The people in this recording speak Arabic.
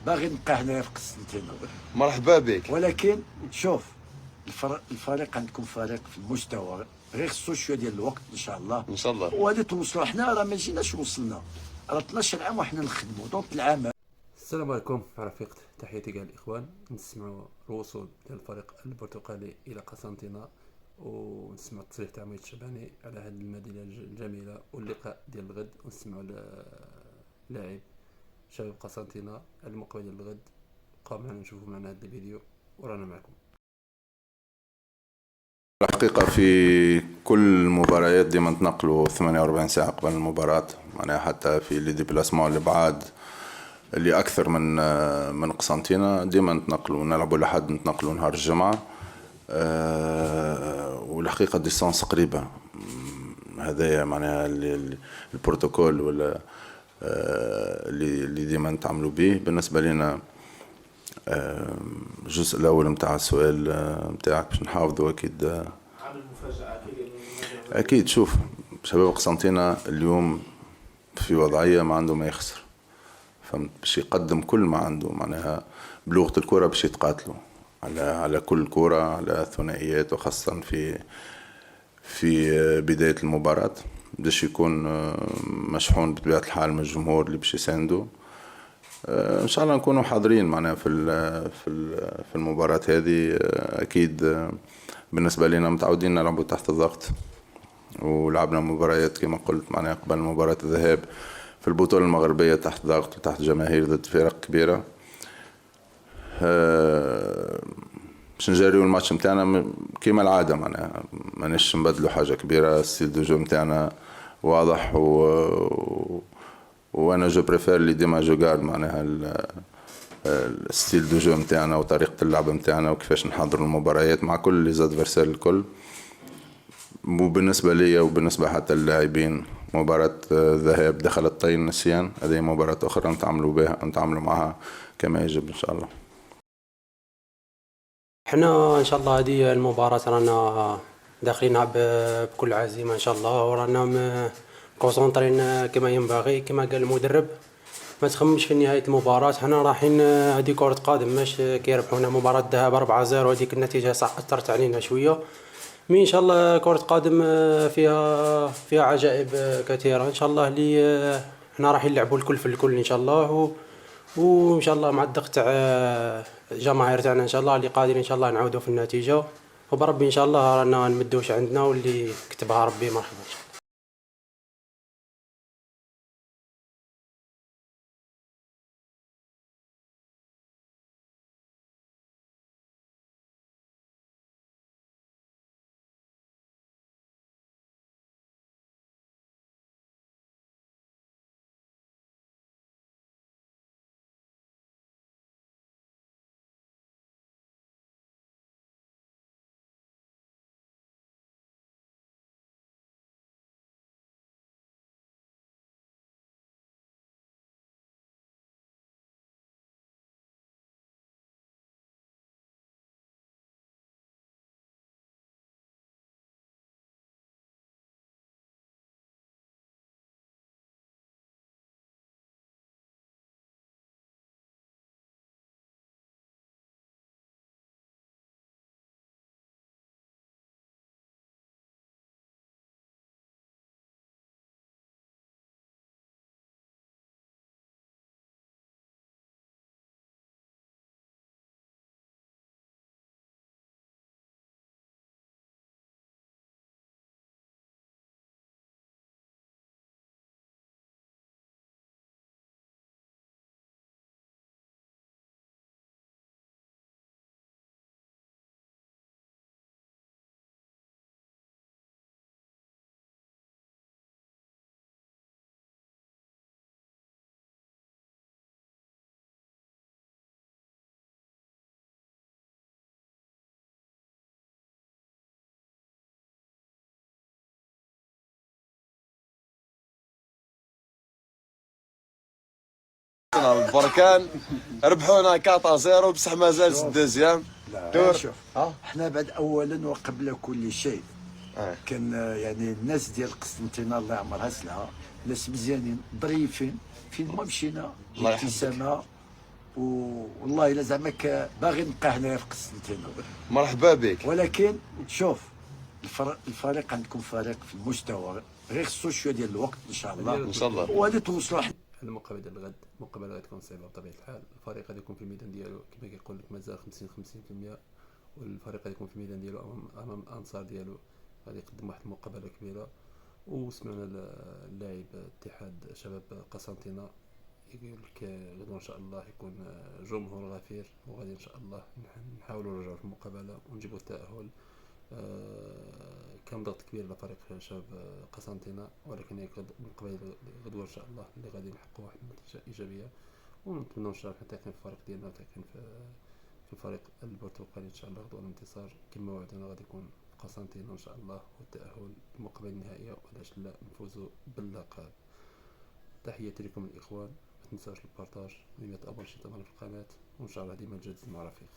باغي نبقى هنايا في قسنطينة، مرحبا بك. ولكن شوف الفريق عندكم فريق في المستوى، غير خصو شويه ديال الوقت ان شاء الله. ان شاء الله. وغادي توصلوا. حنا راه ما جيناش وصلنا، راه 12 عام وحنا نخدموا دونك العام. السلام عليكم رفيق، تحياتي كاع الاخوان. نسمعوا الوصول ديال الفريق البرتقالي الى قسنطينه، ونسمع التصريح تاع ميت الشعباني على هذه المدينه الجميله واللقاء ديال الغد، ونسمعوا اللاعب شباب قسنطينه المقبل ديال الغد. بقاو معنا نشوفوا معنا هذا الفيديو ورانا معكم. الحقيقة في كل المباريات ديما نتنقلوا 48 ساعة قبل المباراة، معناها حتى في لي ديبلاسمون اللي بعاد اللي أكثر من قسنطينة ديما نتنقلوا، نلعبوا لحد نتنقلوا نهار الجمعة. والحقيقة ديستانس قريبة، هذايا معناها البروتوكول ولا اللي ديما نتعاملوا به. بالنسبة لنا الجزء الأول متاع السؤال متاعك باش نحافظوا أكيد. عامل مفاجأة أكيد. شوف، شباب قسنطينة اليوم في وضعية ما عنده ما يخسر، فهمت؟ باش يقدم كل ما عنده، معناها بلغة الكرة باش يتقاتلوا على كل كرة، على الثنائيات، وخاصة في بداية المباراة باش يكون مشحون بطبيعة الحال من الجمهور اللي باش يساندوا. ان شاء الله نكونوا حاضرين معنا في المباراة هذه. اكيد بالنسبة لنا متعودين نلعبوا تحت الضغط، ولعبنا مباريات كما قلت معناها قبل مباراة الذهاب في البطولة المغربية تحت ضغط وتحت جماهير ضد فرق كبيرة. باش نجاريو الماتش نتاعنا كما العادة، معناها ماناش نبدلوا حاجة كبيرة. ستيل دو جو نتاعنا واضح، وانا جو بريفير اللي ديما جو غارد معناها الستيل دو جو نتاعنا وطريقة اللعب نتاعنا وكيفاش نحضروا المباريات مع كل لي زادفيرسير الكل. وبالنسبة لي وبالنسبة حتى للاعبين، مباراة ذهاب دخل الطين النسيان، هذه مباراة أخرى نتعاملوا معها كما يجب إن شاء الله. احنا ان شاء الله هذه المباراة رانا داخلينها بكل عزيمة ان شاء الله، ورانا كونسونطرين كما ينبغي. كما قال المدرب ما تخممش في نهاية المباراة، حنا رايحين هذه كرة قدم، مش كيربحونا مباراة الذهاب 4-0 وهذيك النتيجة صح أثرت علينا شوية. مي ان شاء الله كرة قدم فيها عجائب كثيرة ان شاء الله، اللي حنا رايحين نلعبوا الكل في الكل ان شاء الله. وان شاء الله مع الضغط تاع الجماهير تاعنا ان شاء الله اللي قادرين ان شاء الله نعودوا في النتيجة، وبربي ان شاء الله رانا نمدوش عندنا، واللي كتبها ربي مرحبا ان شاء الله. البركان ربحونا 4-0 بصح مازال الدوزيام دور. شوف احنا بعد اولا وقبل كل شيء كان يعني الناس ديال قسنطينة الله يعمرها سلعة، ناس مزيانين ظريفين، فين ما مشينا ابتسامة والله الا زعما باغي نبقى هنايا في قسنطينه. مرحبا بك. ولكن شوف الفريق عندكم فريق في المستوى، غير خصو شويه ديال الوقت ان شاء الله ان شاء الله وغادي توصلوا. المقابله ديال الغد مقابله غتكون صعيبه بطبيعه الحال. الفريق غادي يكون في الميدان ديالو كما كيقول لك مازال 50-50%، والفريق غادي يكون في الميدان ديالو امام الانصار ديالو، غادي يقدم واحد المقابله كبيره. وسمعنا اللاعب اتحاد شباب قسنطينه يقول لك غدوه ان شاء الله يكون جمهور غفير، وغادي ان شاء الله نحاولوا نرجعوا في المقابله ونجيبوا التاهل. كان ضغط كبير لفريق شباب قسنطينه، ولكن هي مقابله غدوه ان شاء الله اللي غادي نحققوا واحد النتيجه ايجابيه، ونتمنوا ان شاء الله حتى كان في الفريق ديالنا حتى كان في الفريق البرتقالي ان شاء الله غدوه الانتصار كما وعدنا غادي يكون قسنطينه ان شاء الله، والتاهل للمقابله النهائيه وعلاش لا نفوزوا باللقب. تحياتي لكم الاخوان، ما تنساوش البارطاج، وما تابونش في القناه، وان شاء الله ديما الجديد مع رفيق.